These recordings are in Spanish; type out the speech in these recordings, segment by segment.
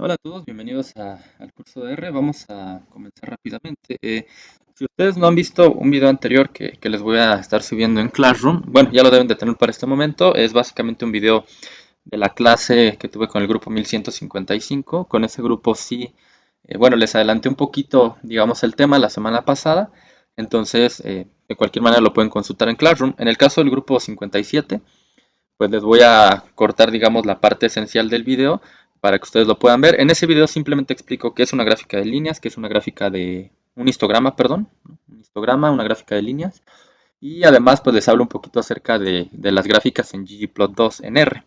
Hola a todos, bienvenidos al curso de R. Vamos a comenzar rápidamente. Si ustedes no han visto un video anterior que les voy a estar subiendo en Classroom, bueno, ya lo deben de tener para este momento. Es básicamente un video de la clase que tuve con el grupo 1155. Con ese grupo sí, bueno, les adelanté un poquito, digamos, el tema la semana pasada. Entonces, de cualquier manera lo pueden consultar en Classroom. En el caso del grupo 57, pues les voy a cortar, digamos, la parte esencial del video para que ustedes lo puedan ver. En ese video simplemente explico qué es una gráfica de líneas, qué es una gráfica de un histograma, perdón, un histograma, una gráfica de líneas. Y además, pues les hablo un poquito acerca de las gráficas en ggplot2 en R.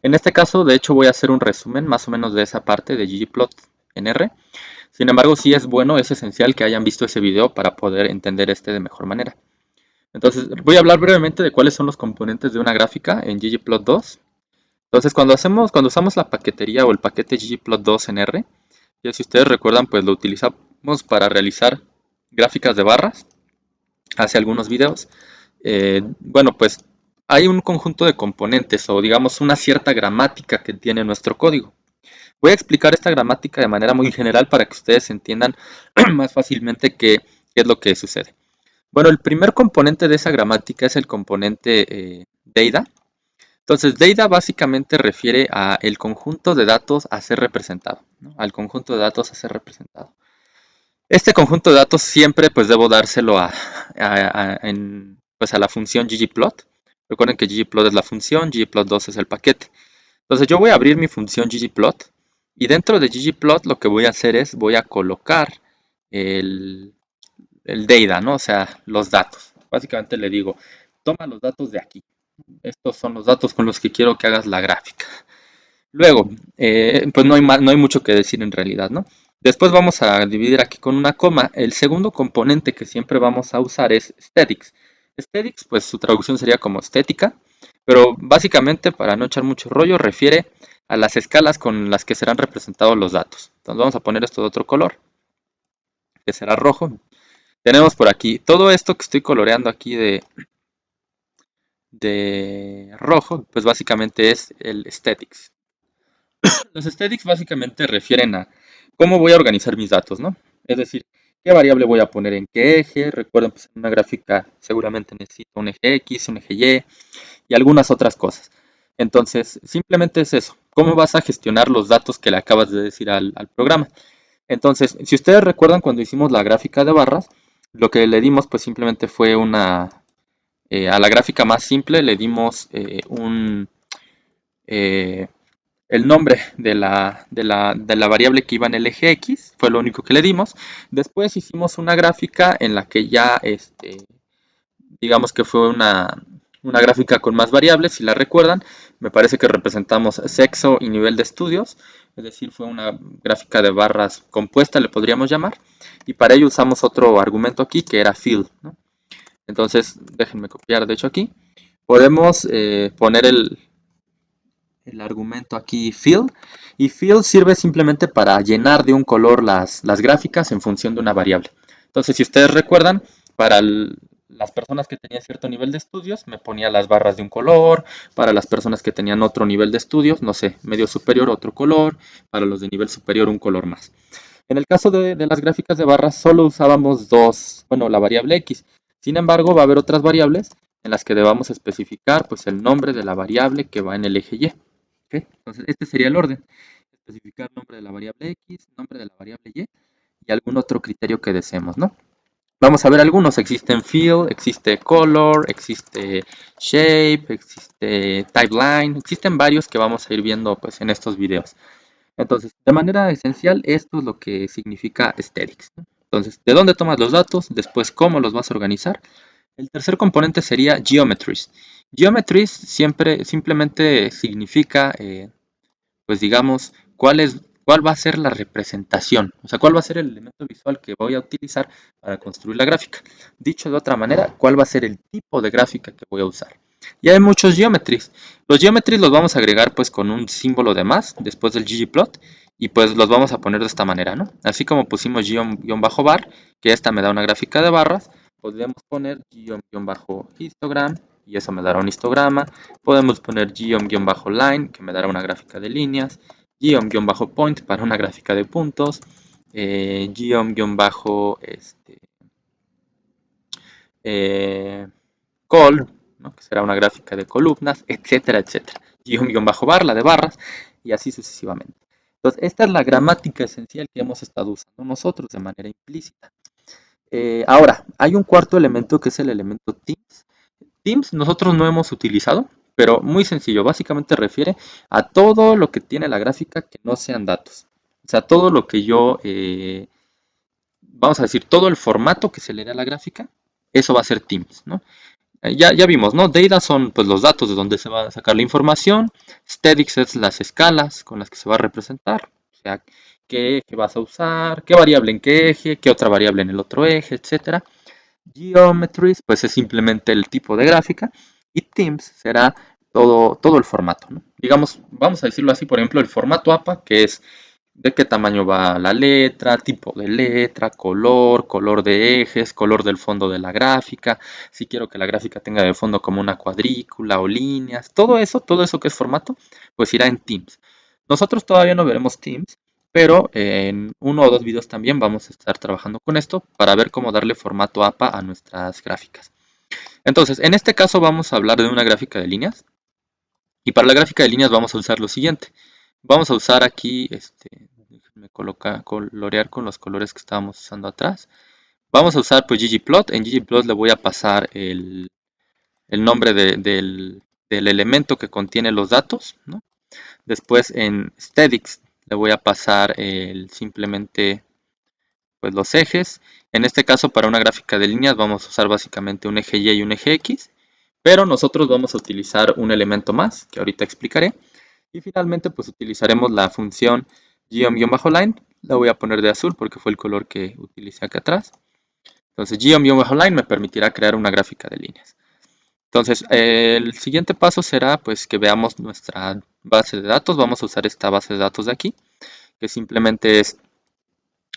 En este caso, de hecho, voy a hacer un resumen más o menos de esa parte de ggplot en R. Sin embargo, sí es bueno, es esencial que hayan visto ese video para poder entender este de mejor manera. Entonces, voy a hablar brevemente de cuáles son los componentes de una gráfica en ggplot2. Entonces, cuando usamos la paquetería o el paquete ggplot2 en R, ya si ustedes recuerdan, pues lo utilizamos para realizar gráficas de barras hace algunos videos. Bueno, pues hay un conjunto de componentes o digamos una cierta gramática que tiene nuestro código. Voy a explicar esta gramática de manera muy general para que ustedes entiendan más fácilmente qué es lo que sucede. Bueno, el primer componente de esa gramática es el componente data. Entonces, data básicamente refiere a el conjunto de datos a ser representado, ¿no? Al conjunto de datos a ser representado. Este conjunto de datos siempre pues debo dárselo pues, a la función ggplot. Recuerden que ggplot es la función, ggplot2 es el paquete. Entonces yo voy a abrir mi función ggplot y dentro de ggplot lo que voy a hacer es voy a colocar el, el data, ¿no? O sea, los datos. Básicamente le digo, toma los datos de aquí. Estos son los datos con los que quiero que hagas la gráfica. Luego, pues no hay mucho que decir en realidad, ¿no? Después vamos a dividir aquí con una coma. El segundo componente que siempre vamos a usar es aesthetics. Aesthetics, pues su traducción sería como estética, pero básicamente, para no echar mucho rollo, refiere a las escalas con las que serán representados los datos. Entonces vamos a poner esto de otro color, que será rojo. Tenemos por aquí todo esto que estoy coloreando aquí de rojo, pues básicamente es el aesthetics. Los aesthetics básicamente refieren a cómo voy a organizar mis datos, ¿no? Es decir, qué variable voy a poner en qué eje. Recuerden, pues en una gráfica seguramente necesito un eje X, un eje Y y algunas otras cosas. Entonces, simplemente es eso. ¿Cómo vas a gestionar los datos que le acabas de decir al programa? Entonces, si ustedes recuerdan cuando hicimos la gráfica de barras, lo que le dimos pues simplemente fue a la gráfica más simple le dimos eh, el nombre de la variable que iba en el eje X, fue lo único que le dimos. Después hicimos una gráfica en la que ya, digamos que fue una gráfica con más variables, si la recuerdan. Me parece que representamos sexo y nivel de estudios, es decir, fue una gráfica de barras compuesta, le podríamos llamar. Y para ello usamos otro argumento aquí que era field, ¿no? Entonces, déjenme copiar, de hecho, aquí. Podemos poner el argumento aquí fill, y fill sirve simplemente para llenar de un color las gráficas en función de una variable. Entonces, si ustedes recuerdan, para las personas que tenían cierto nivel de estudios me ponía las barras de un color, para las personas que tenían otro nivel de estudios, no sé, medio superior otro color, para los de nivel superior un color más. En el caso de las gráficas de barras solo usábamos bueno, la variable x. Sin embargo, va a haber otras variables en las que debamos especificar pues el nombre de la variable que va en el eje y. ¿Okay? Entonces, este sería el orden. Especificar nombre de la variable x, nombre de la variable y algún otro criterio que deseemos, ¿no? Vamos a ver algunos. Existen fill, existe color, existe shape, existe typeline. Existen varios que vamos a ir viendo pues, en estos videos. Entonces, de manera esencial, esto es lo que significa aesthetics, ¿no? Entonces, ¿de dónde tomas los datos? Después, ¿cómo los vas a organizar? El tercer componente sería geometries. Geometries simplemente significa pues digamos, cuál va a ser la representación, o sea, cuál va a ser el elemento visual que voy a utilizar para construir la gráfica. Dicho de otra manera, cuál va a ser el tipo de gráfica que voy a usar. Y hay muchos geometries. Los geometries los vamos a agregar pues con un símbolo de más después del ggplot y pues los vamos a poner de esta manera, ¿no? Así como pusimos guión-bar, que esta me da una gráfica de barras, podríamos poner guión-histogram y eso me dará un histograma. Podemos poner guión-line, que me dará una gráfica de líneas, geom-point para una gráfica de puntos, geom- col, ¿no? Que será una gráfica de columnas, etcétera, etcétera. Guión-bar, la de barras, y así sucesivamente. Entonces, esta es la gramática esencial que hemos estado usando nosotros de manera implícita. Ahora, hay un cuarto elemento que es el elemento Teams. Teams nosotros no hemos utilizado, pero muy sencillo. Básicamente refiere a todo lo que tiene la gráfica que no sean datos. O sea, todo lo que yo, vamos a decir, todo el formato que se le dé a la gráfica, eso va a ser Teams, ¿no? Ya vimos, ¿no? Data son pues los datos de donde se va a sacar la información. Statics es las escalas con las que se va a representar. O sea, qué eje vas a usar, qué variable en qué eje, qué otra variable en el otro eje, etcétera. Geometries, pues es simplemente el tipo de gráfica. Y Themes será todo el formato, ¿no? Digamos, vamos a decirlo así, por ejemplo, el formato APA, que es de qué tamaño va la letra, tipo de letra, color de ejes, color del fondo de la gráfica, si quiero que la gráfica tenga de fondo como una cuadrícula o líneas, todo eso que es formato, pues irá en Teams. Nosotros todavía no veremos Teams, pero en uno o dos videos también vamos a estar trabajando con esto para ver cómo darle formato APA a nuestras gráficas. Entonces, en este caso vamos a hablar de una gráfica de líneas. Y para la gráfica de líneas vamos a usar lo siguiente. Vamos a usar aquí, déjenme colorear con los colores que estábamos usando atrás. Vamos a usar pues ggplot. En ggplot le voy a pasar el nombre del elemento que contiene los datos, ¿no? Después en statics le voy a pasar simplemente pues los ejes. En este caso para una gráfica de líneas vamos a usar básicamente un eje Y y un eje X. Pero nosotros vamos a utilizar un elemento más que ahorita explicaré. Y finalmente pues utilizaremos la función geom-line. La voy a poner de azul porque fue el color que utilicé acá atrás. Entonces geom-line me permitirá crear una gráfica de líneas. Entonces el siguiente paso será pues que veamos nuestra base de datos. Vamos a usar esta base de datos de aquí, que simplemente es,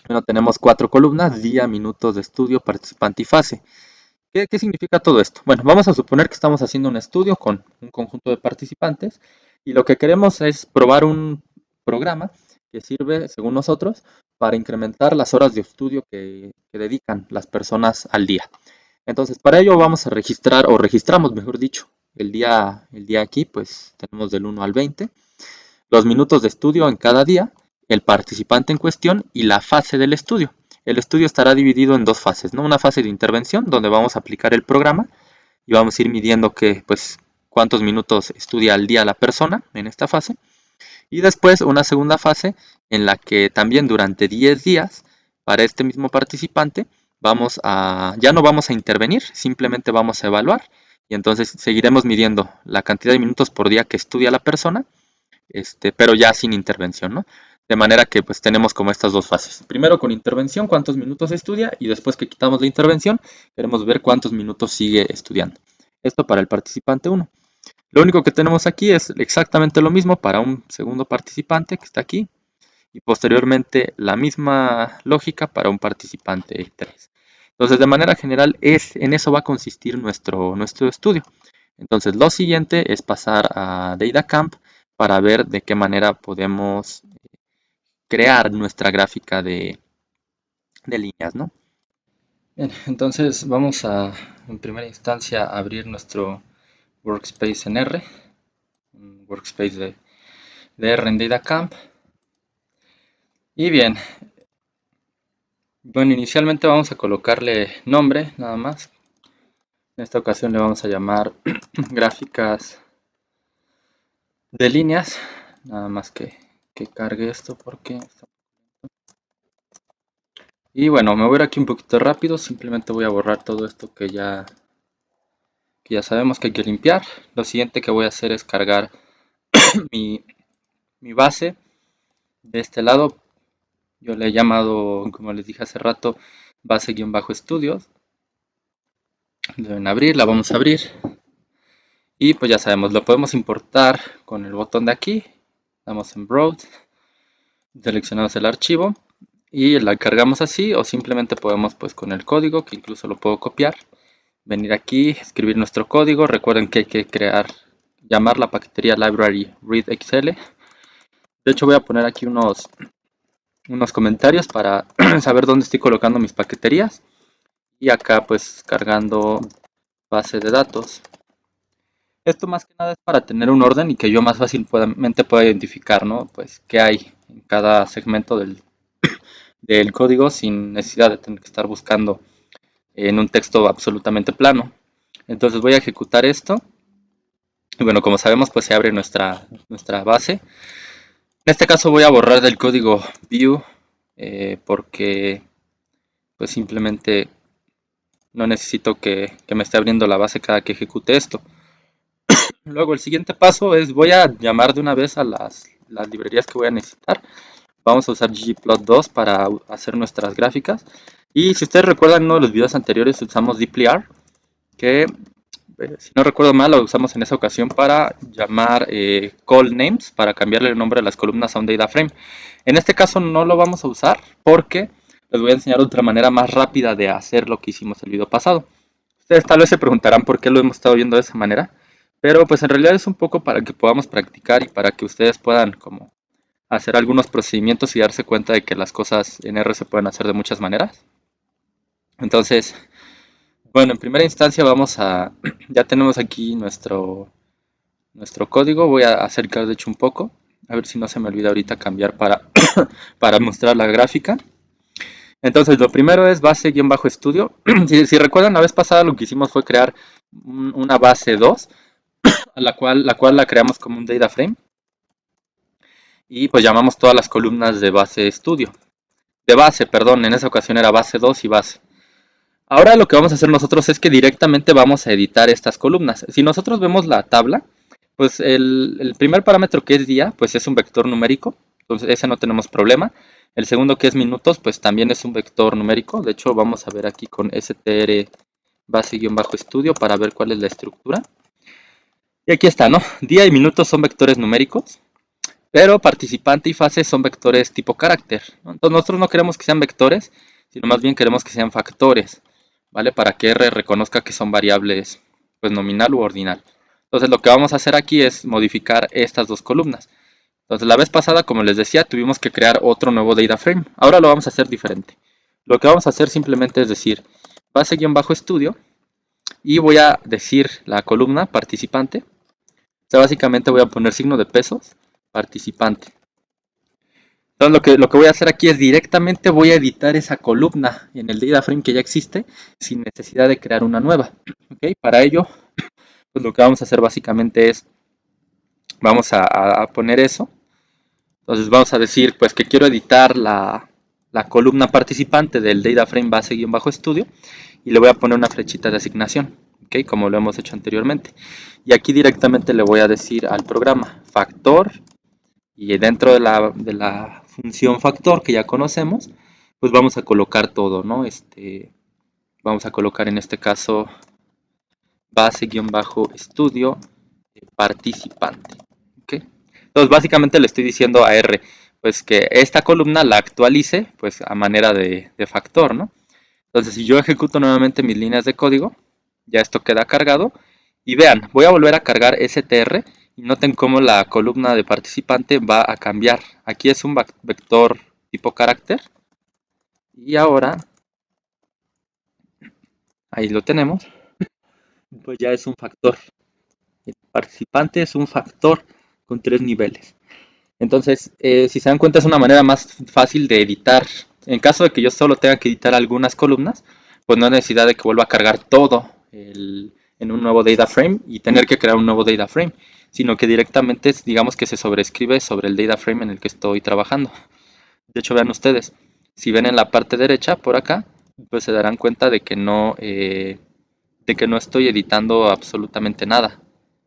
bueno, tenemos 4 columnas: día, minutos de estudio, participante y fase. ¿Qué significa todo esto? Bueno, vamos a suponer que estamos haciendo un estudio con un conjunto de participantes y lo que queremos es probar un programa que sirve, según nosotros, para incrementar las horas de estudio que dedican las personas al día. Entonces, para ello vamos a registrar, o registramos, mejor dicho, el día aquí, pues tenemos del 1 al 20, los minutos de estudio en cada día, el participante en cuestión y la fase del estudio. El estudio estará dividido en dos fases, ¿no? Una fase de intervención donde vamos a aplicar el programa y vamos a ir midiendo pues, cuántos minutos estudia al día la persona en esta fase. Y después una segunda fase en la que también durante 10 días para este mismo participante ya no vamos a intervenir, simplemente vamos a evaluar y entonces seguiremos midiendo la cantidad de minutos por día que estudia la persona, pero ya sin intervención, ¿no? De manera que pues tenemos como estas dos fases. Primero con intervención, cuántos minutos estudia, y después que quitamos la intervención, queremos ver cuántos minutos sigue estudiando. Esto para el participante 1. Lo único que tenemos aquí es exactamente lo mismo para un segundo participante que está aquí, y posteriormente la misma lógica para un participante 3. Entonces, de manera general, en eso va a consistir nuestro estudio. Entonces, lo siguiente es pasar a DataCamp para ver de qué manera podemos crear nuestra gráfica de líneas, ¿no? Bien, entonces vamos a, en primera instancia, abrir nuestro workspace en R, un workspace de R en DataCamp. Y bien, bueno, inicialmente vamos a colocarle nombre, nada más. En esta ocasión le vamos a llamar gráficas de líneas, nada más que cargue esto porque... Y bueno, me voy a ir aquí un poquito rápido, simplemente voy a borrar todo esto que ya sabemos que hay que limpiar. Lo siguiente que voy a hacer es cargar mi, mi base de este lado. Yo le he llamado, como les dije hace rato, base-estudios. Deben abrir, la vamos a abrir. Y pues ya sabemos, lo podemos importar con el botón de aquí. Damos en Browse, seleccionamos el archivo y la cargamos así, o simplemente podemos pues con el código, que incluso lo puedo copiar, venir aquí, escribir nuestro código. Recuerden que hay que llamar la paquetería library readxl. De hecho voy a poner aquí unos comentarios para saber dónde estoy colocando mis paqueterías. Y acá pues cargando base de datos. Esto más que nada es para tener un orden y que yo más fácilmente pueda identificar, ¿no? Pues qué hay en cada segmento del código sin necesidad de tener que estar buscando en un texto absolutamente plano. Entonces voy a ejecutar esto. Y bueno, como sabemos, pues se abre nuestra base. En este caso voy a borrar del código view porque pues simplemente no necesito que me esté abriendo la base cada que ejecute esto. Luego el siguiente paso es voy a llamar de una vez a las librerías que voy a necesitar. Vamos a usar ggplot2 para hacer nuestras gráficas. Y si ustedes recuerdan, en uno de los videos anteriores usamos dplyr, que si no recuerdo mal lo usamos en esa ocasión para llamar call names, para cambiarle el nombre a las columnas a un data frame. En este caso no lo vamos a usar porque les voy a enseñar otra manera más rápida de hacer lo que hicimos el video pasado. Ustedes tal vez se preguntarán por qué lo hemos estado viendo de esa manera, pero pues en realidad es un poco para que podamos practicar y para que ustedes puedan como hacer algunos procedimientos y darse cuenta de que las cosas en R se pueden hacer de muchas maneras. Entonces, bueno, en primera instancia ya tenemos aquí nuestro código. Voy a acercar de hecho un poco, a ver si no se me olvida ahorita cambiar para mostrar la gráfica. Entonces lo primero es base-estudio. Si recuerdan, la vez pasada lo que hicimos fue crear una base 2, la cual la creamos como un data frame. Y pues llamamos todas las columnas de base estudio. De base, perdón, en esa ocasión era base 2 y base. Ahora lo que vamos a hacer nosotros es que directamente vamos a editar estas columnas. Si nosotros vemos la tabla, pues el primer parámetro que es día, pues es un vector numérico. Entonces ese no tenemos problema. El segundo que es minutos, pues también es un vector numérico. De hecho vamos a ver aquí con str base-estudio para ver cuál es la estructura. Y aquí está, ¿no? Día y minutos son vectores numéricos, pero participante y fase son vectores tipo carácter, ¿no? Entonces nosotros no queremos que sean vectores, sino más bien queremos que sean factores, ¿vale? Para que R reconozca que son variables pues nominal u ordinal. Entonces lo que vamos a hacer aquí es modificar estas dos columnas. Entonces la vez pasada, como les decía, tuvimos que crear otro nuevo data frame. Ahora lo vamos a hacer diferente. Lo que vamos a hacer simplemente es decir base-estudio y voy a decir la columna participante. O sea, básicamente voy a poner signo de pesos, participante. Entonces lo que voy a hacer aquí es directamente voy a editar esa columna en el data frame que ya existe sin necesidad de crear una nueva. ¿Okay? Para ello, pues lo que vamos a hacer básicamente es, vamos a poner eso. Entonces vamos a decir pues que quiero editar la columna participante del data frame base-estudio y le voy a poner una flechita de asignación, ¿okay? Como lo hemos hecho anteriormente. Y aquí directamente le voy a decir al programa factor, y dentro de la función factor que ya conocemos, pues vamos a colocar todo, ¿no? Vamos a colocar en este caso base-estudio participante. ¿Okay? Entonces básicamente le estoy diciendo a R pues que esta columna la actualice pues a manera de factor, ¿no? Entonces si yo ejecuto nuevamente mis líneas de código, ya esto queda cargado. Y vean, voy a volver a cargar str y noten cómo la columna de participante va a cambiar. Aquí es un vector tipo carácter. Y ahora, ahí lo tenemos, pues ya es un factor. El participante es un factor con 3 niveles. Entonces, si se dan cuenta, es una manera más fácil de editar. En caso de que yo solo tenga que editar algunas columnas, pues no hay necesidad de que vuelva a cargar todo en un nuevo data frame y tener que crear un nuevo data frame, sino que directamente digamos que se sobrescribe sobre el data frame en el que estoy trabajando. De hecho, vean ustedes, si ven en la parte derecha, por acá, pues se darán cuenta de que no estoy editando absolutamente nada.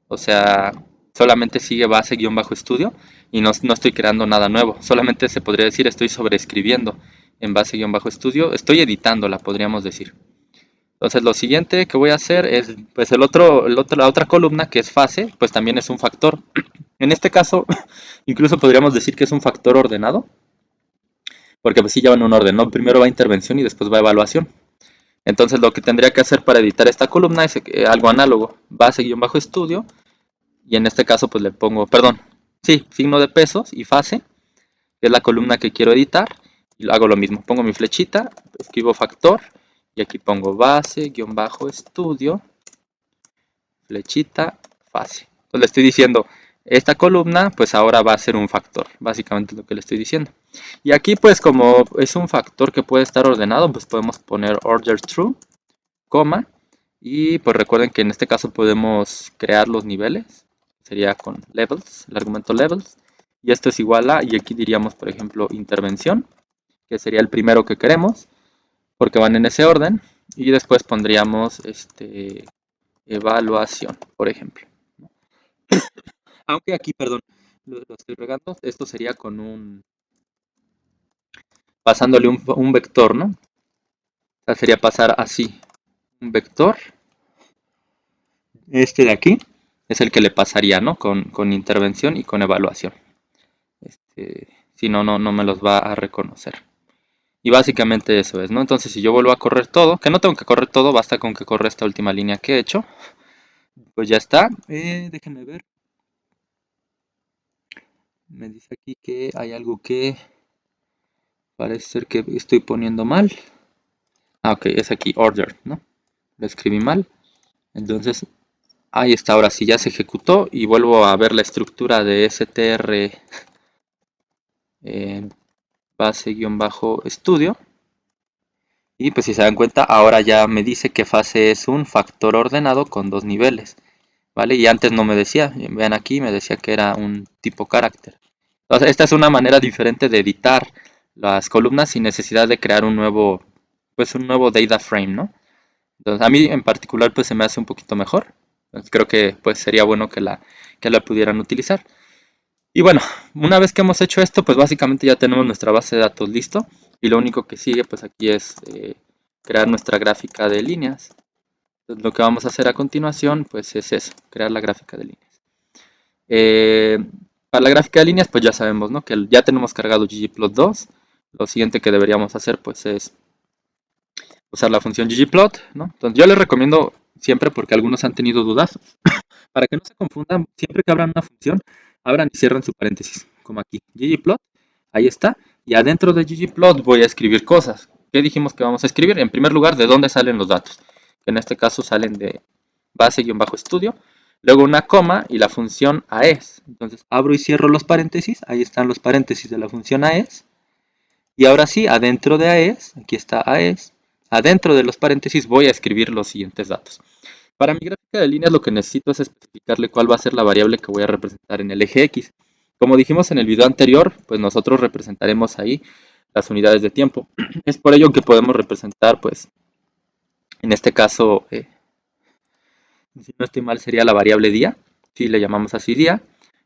O sea, solamente sigue base-estudio y no estoy creando nada nuevo. Solamente se podría decir estoy sobreescribiendo en base-estudio. Estoy editándola, podríamos decir. Entonces lo siguiente que voy a hacer es, pues la otra columna que es fase, pues también es un factor. En este caso, incluso podríamos decir que es un factor ordenado, porque pues sí llevan un orden, ¿no? Primero va intervención y después va evaluación. Entonces lo que tendría que hacer para editar esta columna es algo análogo, base-estudio, y en este caso pues le pongo, perdón, sí, signo de pesos y fase, que es la columna que quiero editar, y hago lo mismo, pongo mi flechita, escribo factor, y aquí pongo base-estudio, flechita, fase. Entonces le estoy diciendo, esta columna pues ahora va a ser un factor, básicamente es lo que le estoy diciendo. Y aquí pues como es un factor que puede estar ordenado, pues podemos poner order true, coma, y pues recuerden que en este caso podemos crear los niveles, sería con levels, el argumento levels, y esto es igual a, y aquí diríamos por ejemplo intervención, que sería el primero que queremos, porque van en ese orden, y después pondríamos evaluación, por ejemplo. Aunque aquí, perdón, lo estoy regando, esto sería con pasándole un vector, ¿no? O sea, sería pasar así, un vector, este de aquí, es el que le pasaría, ¿no? Con intervención y con evaluación. Si no, no me los va a reconocer. Y básicamente eso es, ¿no? Entonces si yo vuelvo a correr todo, que no tengo que correr todo, basta con que corra esta última línea que he hecho, pues ya está. Déjenme ver. Me dice aquí que hay algo que parece ser que estoy poniendo mal. Ah, ok, es aquí order, ¿no? Lo escribí mal. Entonces, ahí está, ahora sí ya se ejecutó y vuelvo a ver la estructura de str base-estudio. Y pues si se dan cuenta, ahora ya me dice que fase es un factor ordenado con dos niveles, ¿vale? Y antes no me decía, vean aquí, me decía que era un tipo carácter. Entonces, esta es una manera diferente de editar las columnas sin necesidad de crear pues un nuevo data frame, ¿no? Entonces, a mí en particular pues se me hace un poquito mejor. Entonces, creo que pues sería bueno que la pudieran utilizar. Y bueno, una vez que hemos hecho esto, pues básicamente ya tenemos nuestra base de datos listo. Y lo único que sigue pues aquí es crear nuestra gráfica de líneas. Entonces, lo que vamos a hacer a continuación pues es eso, crear la gráfica de líneas. Eh, para la gráfica de líneas pues ya sabemos, ¿no? Que ya tenemos cargado ggplot2. Lo siguiente que deberíamos hacer pues es usar la función ggplot, ¿no? Entonces yo les recomiendo siempre, porque algunos han tenido dudas, para que no se confundan, siempre que abran una función, abran y cierren su paréntesis, como aquí, ggplot, ahí está, y adentro de ggplot voy a escribir cosas. ¿Qué dijimos que vamos a escribir? En primer lugar, de dónde salen los datos, que en este caso salen de base-estudio, luego una coma y la función aes. Entonces abro y cierro los paréntesis, ahí están los paréntesis de la función aes, y ahora sí, adentro de aes, aquí está aes, adentro de los paréntesis voy a escribir los siguientes datos. Para mi gráfica de líneas lo que necesito es especificarle cuál va a ser la variable que voy a representar en el eje X. Como dijimos en el video anterior, pues nosotros representaremos ahí las unidades de tiempo. Es por ello que podemos representar, pues, en este caso, si no estoy mal, sería la variable día, si le llamamos así día.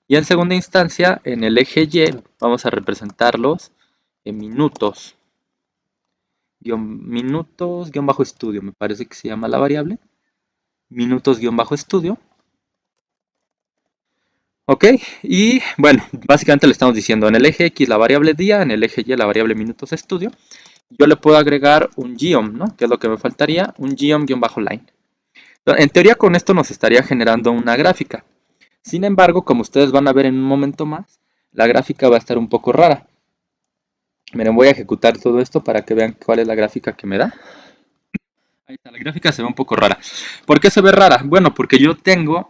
Y en segunda instancia, en el eje Y, vamos a representarlos en minutos. Minutos, guión bajo estudio, me parece que se llama la variable. Minutos, guión bajo estudio. Ok, y bueno, básicamente le estamos diciendo en el eje X la variable día, en el eje Y la variable minutos estudio. Yo le puedo agregar un geom, ¿no? Que es lo que me faltaría, un geom-line. En teoría con esto nos estaría generando una gráfica. Sin embargo, como ustedes van a ver en un momento más, la gráfica va a estar un poco rara. Miren, voy a ejecutar todo esto para que vean cuál es la gráfica que me da. Ahí está, la gráfica se ve un poco rara. ¿Por qué se ve rara? Bueno, porque yo tengo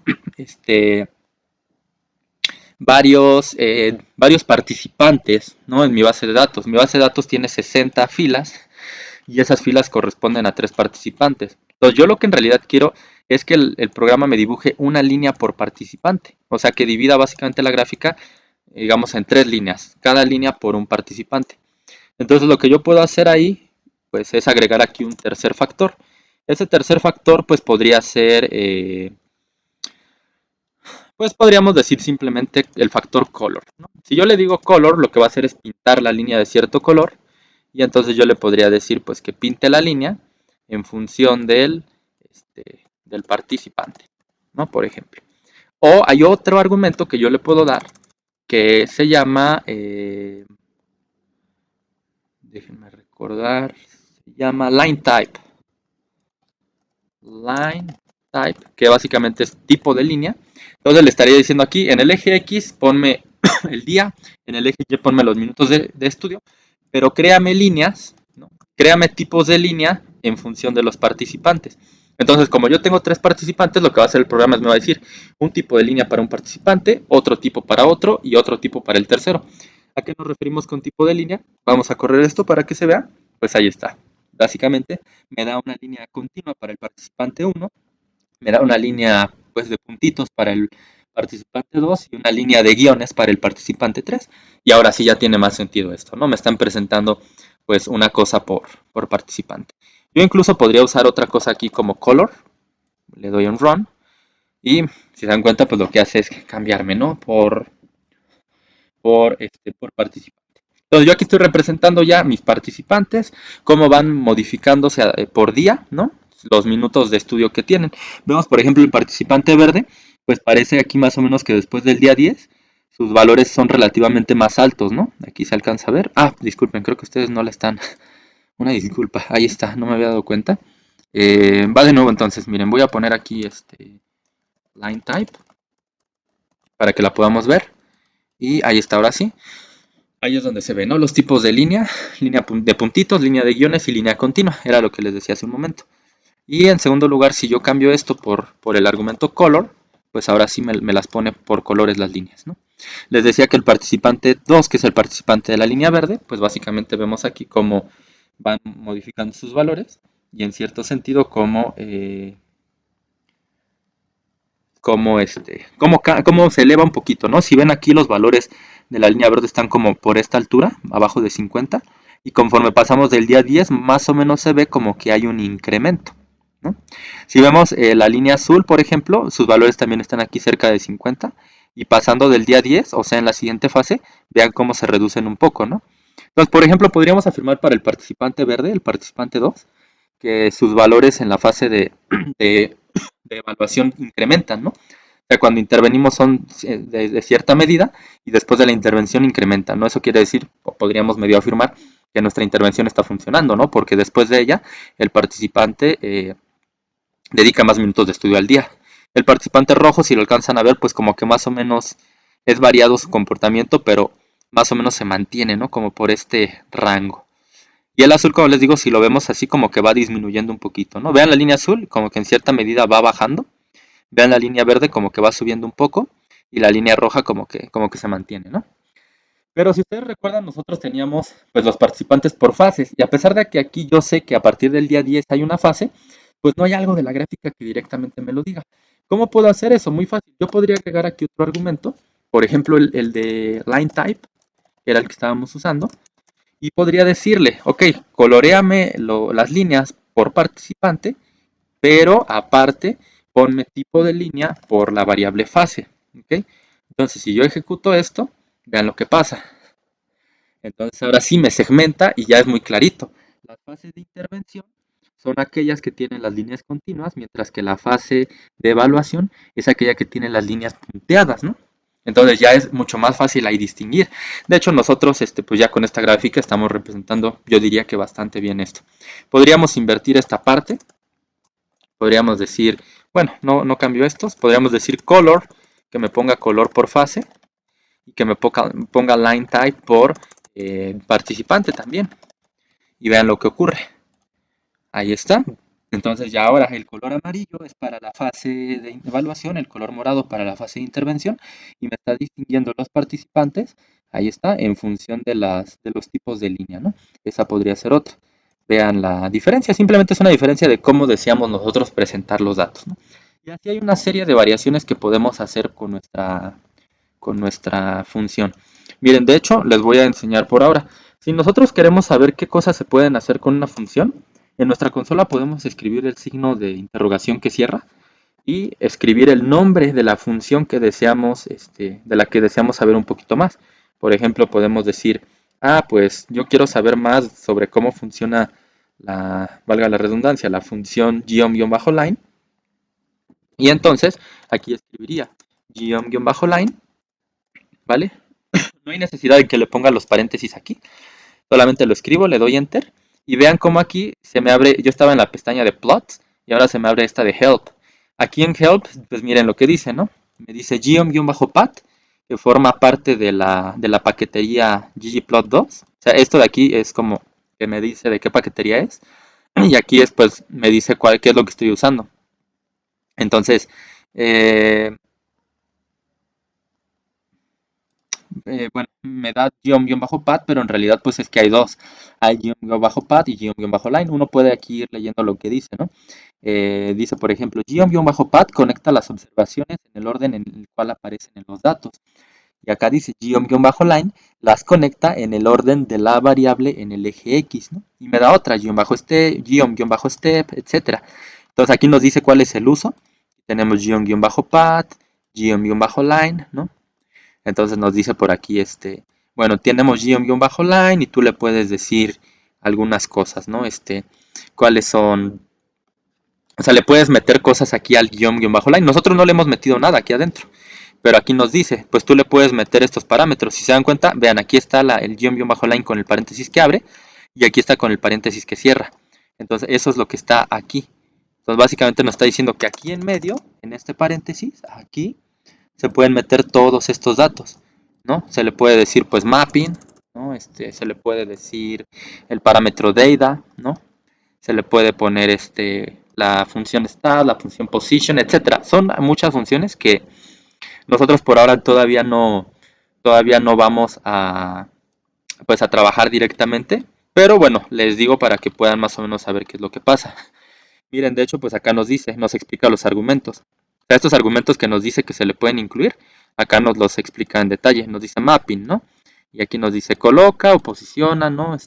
varios participantes, ¿no? En mi base de datos. Mi base de datos tiene 60 filas y esas filas corresponden a 3 participantes. Entonces yo lo que en realidad quiero es que el programa me dibuje una línea por participante. O sea, que divida básicamente la gráfica, digamos, en 3 líneas. Cada línea por un participante. Entonces lo que yo puedo hacer ahí, pues es agregar aquí un tercer factor. Ese tercer factor, pues podría ser... pues podríamos decir simplemente el factor color, ¿no? Si yo le digo color, lo que va a hacer es pintar la línea de cierto color, y entonces yo le podría decir pues que pinte la línea en función del participante, ¿no? Por ejemplo. O hay otro argumento que yo le puedo dar que se llama, déjenme recordar, se llama line type. Line type, que básicamente es tipo de línea. Entonces le estaría diciendo aquí, en el eje X ponme el día, en el eje Y ponme los minutos de estudio, pero créame líneas, ¿no? Créame tipos de línea en función de los participantes. Entonces, como yo tengo 3 participantes, lo que va a hacer el programa es me va a decir un tipo de línea para un participante, otro tipo para otro y otro tipo para el tercero. ¿A qué nos referimos con tipo de línea? Vamos a correr esto para que se vea. Pues ahí está. Básicamente me da una línea continua para el participante 1, me da una línea pues de puntitos para el participante 2 y una línea de guiones para el participante 3. Y ahora sí ya tiene más sentido esto, ¿no? Me están presentando pues una cosa por participante. Yo incluso podría usar otra cosa aquí como color. Le doy un run. Y si se dan cuenta, pues lo que hace es cambiarme, ¿no? Por participante. Entonces yo aquí estoy representando ya mis participantes, cómo van modificándose por día, ¿no? Los minutos de estudio que tienen. Vemos, por ejemplo, el participante verde, pues parece aquí más o menos que después del día 10 sus valores son relativamente más altos, ¿no? Aquí se alcanza a ver. Ah, disculpen, creo que ustedes no la están. Una disculpa, ahí está, no me había dado cuenta. Va de nuevo entonces, miren, voy a poner aquí line type para que la podamos ver. Y ahí está, ahora sí. Ahí es donde se ven, ¿no? Los tipos de línea de puntitos, línea de guiones y línea continua. Era lo que les decía hace un momento. Y en segundo lugar, si yo cambio esto por el argumento color, pues ahora sí me las pone por colores las líneas, ¿no? Les decía que el participante 2, que es el participante de la línea verde, pues básicamente vemos aquí cómo van modificando sus valores y en cierto sentido cómo se eleva un poquito, ¿no? Si ven aquí los valores de la línea verde están como por esta altura, abajo de 50, y conforme pasamos del día 10, más o menos se ve como que hay un incremento, ¿no? Si vemos la línea azul, por ejemplo, sus valores también están aquí cerca de 50, y pasando del día 10, o sea, en la siguiente fase, vean cómo se reducen un poco, ¿no? Entonces, por ejemplo, podríamos afirmar para el participante verde, el participante 2, que sus valores en la fase de de evaluación incrementan, ¿no? O sea, cuando intervenimos son de cierta medida y después de la intervención incrementan, ¿no? Eso quiere decir, o podríamos medio afirmar, que nuestra intervención está funcionando, ¿no? Porque después de ella, el participante dedica más minutos de estudio al día. El participante rojo, si lo alcanzan a ver, pues como que más o menos es variado su comportamiento, pero más o menos se mantiene, ¿no? Como por este rango. Y el azul, como les digo, si lo vemos así como que va disminuyendo un poquito, ¿no? Vean la línea azul, como que en cierta medida va bajando. Vean la línea verde como que va subiendo un poco. Y la línea roja como que se mantiene, ¿no? Pero si ustedes recuerdan, nosotros teníamos pues los participantes por fases. Y a pesar de que aquí yo sé que a partir del día 10 hay una fase, pues no hay algo de la gráfica que directamente me lo diga. ¿Cómo puedo hacer eso? Muy fácil. Yo podría agregar aquí otro argumento. Por ejemplo, el de line type, que era el que estábamos usando. Y podría decirle, ok, coloreame las líneas por participante, pero aparte ponme tipo de línea por la variable fase. ¿Ok? Entonces, si yo ejecuto esto, vean lo que pasa. Entonces, ahora sí me segmenta y ya es muy clarito. Las fases de intervención son aquellas que tienen las líneas continuas, mientras que la fase de evaluación es aquella que tiene las líneas punteadas, ¿no? Entonces ya es mucho más fácil ahí distinguir. De hecho, nosotros, pues ya con esta gráfica estamos representando, yo diría que bastante bien esto. Podríamos invertir esta parte. Podríamos decir, bueno, no cambio estos. Podríamos decir color, que me ponga color por fase y que me ponga line type por participante también. Y vean lo que ocurre. Ahí está. Entonces ya ahora el color amarillo es para la fase de evaluación, el color morado para la fase de intervención y me está distinguiendo los participantes, ahí está, en función de los tipos de línea, ¿no? Esa podría ser otra. Vean la diferencia, simplemente es una diferencia de cómo deseamos nosotros presentar los datos, ¿no? Y así hay una serie de variaciones que podemos hacer con nuestra función. Miren, de hecho, les voy a enseñar por ahora. Si nosotros queremos saber qué cosas se pueden hacer con una función, en nuestra consola podemos escribir el signo de interrogación que cierra y escribir el nombre de la función que deseamos, de la que deseamos saber un poquito más. Por ejemplo, podemos decir, pues yo quiero saber más sobre cómo funciona valga la redundancia, la función geom-line. Y entonces aquí escribiría geom-line, ¿vale? No hay necesidad de que le ponga los paréntesis aquí. Solamente lo escribo, le doy enter y vean cómo aquí se me abre, yo estaba en la pestaña de plots y ahora se me abre esta de help. Aquí en help, pues miren lo que dice, ¿no? Me dice geom-path que forma parte de la paquetería ggplot2. O sea, esto de aquí es como que me dice de qué paquetería es. Y aquí es, pues, me dice qué es lo que estoy usando. Entonces, eh, bueno, me da guión-pad, pero en realidad pues es que hay dos. Hay guión-pad y guión-line. Uno puede aquí ir leyendo lo que dice, ¿no? Dice, por ejemplo, guión-pad conecta las observaciones en el orden en el cual aparecen en los datos. Y acá dice guión-line las conecta en el orden de la variable en el eje X, ¿no? Y me da otra, guión-step, guión-step, etcétera. Entonces aquí nos dice cuál es el uso. Tenemos guión-pad, guión-line, ¿no? Entonces nos dice por aquí, bueno, tenemos guión-line y tú le puedes decir algunas cosas, ¿no? Cuáles son, o sea, le puedes meter cosas aquí al guión-line. Nosotros no le hemos metido nada aquí adentro, pero aquí nos dice, pues tú le puedes meter estos parámetros. Si se dan cuenta, vean, aquí está el guión-line con el paréntesis que abre y aquí está con el paréntesis que cierra. Entonces eso es lo que está aquí. Entonces básicamente nos está diciendo que aquí en medio, en este paréntesis, aquí se pueden meter todos estos datos, ¿no? Se le puede decir pues mapping, ¿no? Se le puede decir el parámetro data, ¿no? Se le puede poner la función stat, la función position, etcétera. Son muchas funciones que nosotros por ahora todavía no vamos a pues a trabajar directamente, pero bueno, les digo para que puedan más o menos saber qué es lo que pasa. Miren, de hecho, pues acá nos dice, nos explica los argumentos. O sea, estos argumentos que nos dice que se le pueden incluir, acá nos los explica en detalle. Nos dice mapping, ¿no? Y aquí nos dice coloca o posiciona, ¿no?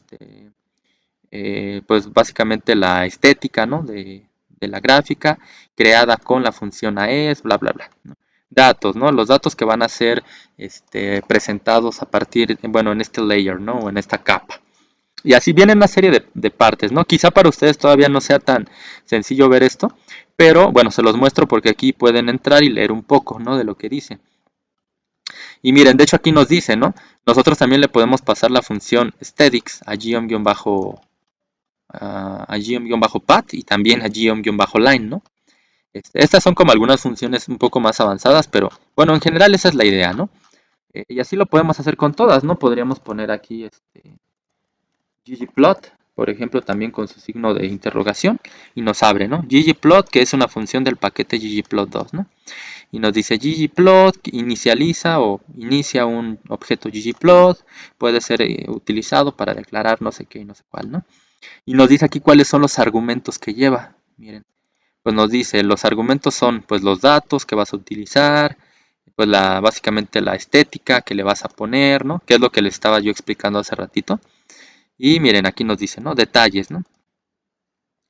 Pues básicamente la estética, ¿no? De la gráfica creada con la función AES, bla, bla, bla, ¿no? Datos, ¿no? Los datos que van a ser presentados a partir, bueno, en este layer, ¿no? O en esta capa. Y así viene una serie de partes, ¿no? Quizá para ustedes todavía no sea tan sencillo ver esto, pero bueno, se los muestro porque aquí pueden entrar y leer un poco, ¿no? De lo que dice. Y miren, de hecho aquí nos dice, ¿no? Nosotros también le podemos pasar la función aesthetics a guion-pad y también a guion-line, ¿no? Estas son como algunas funciones un poco más avanzadas, pero bueno, en general esa es la idea, ¿no? Y así lo podemos hacer con todas, ¿no? Podríamos poner aquí ggplot, por ejemplo, también con su signo de interrogación, y nos abre, ¿no? ggplot, que es una función del paquete ggplot2, ¿no? Y nos dice ggplot, inicializa o inicia un objeto ggplot, puede ser utilizado para declarar no sé qué y no sé cuál, ¿no? Y nos dice aquí cuáles son los argumentos que lleva, miren. Pues nos dice, los argumentos son pues los datos que vas a utilizar, pues básicamente la estética que le vas a poner, ¿no? Que es lo que le estaba yo explicando hace ratito. Y miren, aquí nos dice, ¿no? Detalles, ¿no?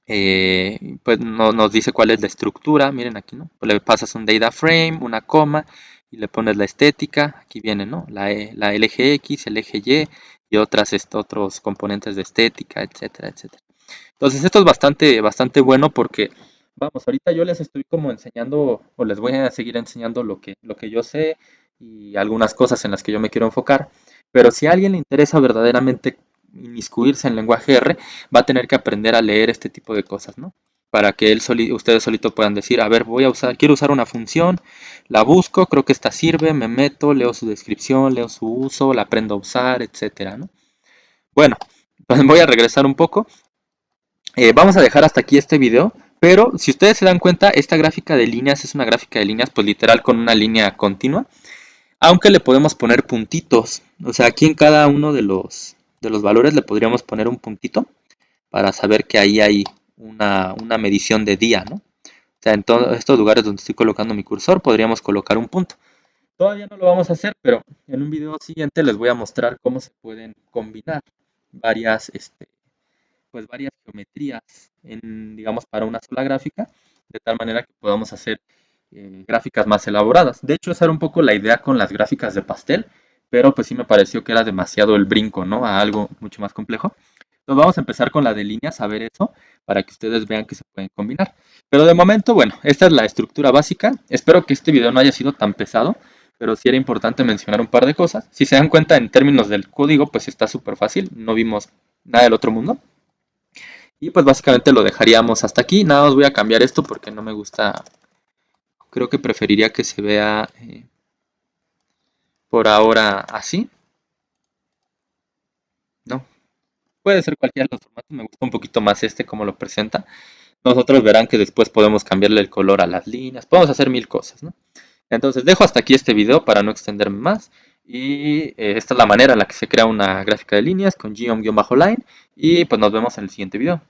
Pues nos dice cuál es la estructura, miren aquí, ¿no? Pues le pasas un data frame, una coma, y le pones la estética, aquí viene, ¿no? El eje X, el eje y otros componentes de estética, etcétera, etcétera. Entonces esto es bastante bueno porque, vamos, ahorita yo les estoy como enseñando, o les voy a seguir enseñando lo que yo sé y algunas cosas en las que yo me quiero enfocar, pero si a alguien le interesa verdaderamente inmiscuirse en lenguaje R, va a tener que aprender a leer este tipo de cosas, ¿no? Para que ustedes solito puedan decir, a ver, quiero usar una función, la busco, creo que esta sirve, me meto, leo su descripción, leo su uso, la aprendo a usar, etcétera, ¿no? Bueno, pues voy a regresar un poco. Vamos a dejar hasta aquí este video, pero si ustedes se dan cuenta, esta gráfica de líneas es una gráfica de líneas, pues literal con una línea continua, aunque le podemos poner puntitos. O sea, aquí en cada uno de los valores le podríamos poner un puntito para saber que ahí hay una medición de día, ¿no? O sea, en todos estos lugares donde estoy colocando mi cursor podríamos colocar un punto. Todavía no lo vamos a hacer, pero en un video siguiente les voy a mostrar cómo se pueden combinar varias, pues varias geometrías digamos, para una sola gráfica, de tal manera que podamos hacer gráficas más elaboradas. De hecho, esa era un poco la idea con las gráficas de pastel, pero pues sí me pareció que era demasiado el brinco, ¿no? A algo mucho más complejo. Entonces vamos a empezar con la de líneas, a ver eso, para que ustedes vean que se pueden combinar. Pero de momento, bueno, esta es la estructura básica. Espero que este video no haya sido tan pesado, pero sí era importante mencionar un par de cosas. Si se dan cuenta en términos del código, pues está súper fácil, no vimos nada del otro mundo. Y pues básicamente lo dejaríamos hasta aquí. Nada más voy a cambiar esto porque no me gusta. Creo que preferiría que se vea por ahora así, ¿no? Puede ser cualquiera de los formatos, me gusta un poquito más este como lo presenta. Nosotros verán que después podemos cambiarle el color a las líneas, podemos hacer mil cosas, ¿no? Entonces dejo hasta aquí este video para no extenderme más. Y esta es la manera en la que se crea una gráfica de líneas con geom-line. Y pues nos vemos en el siguiente video.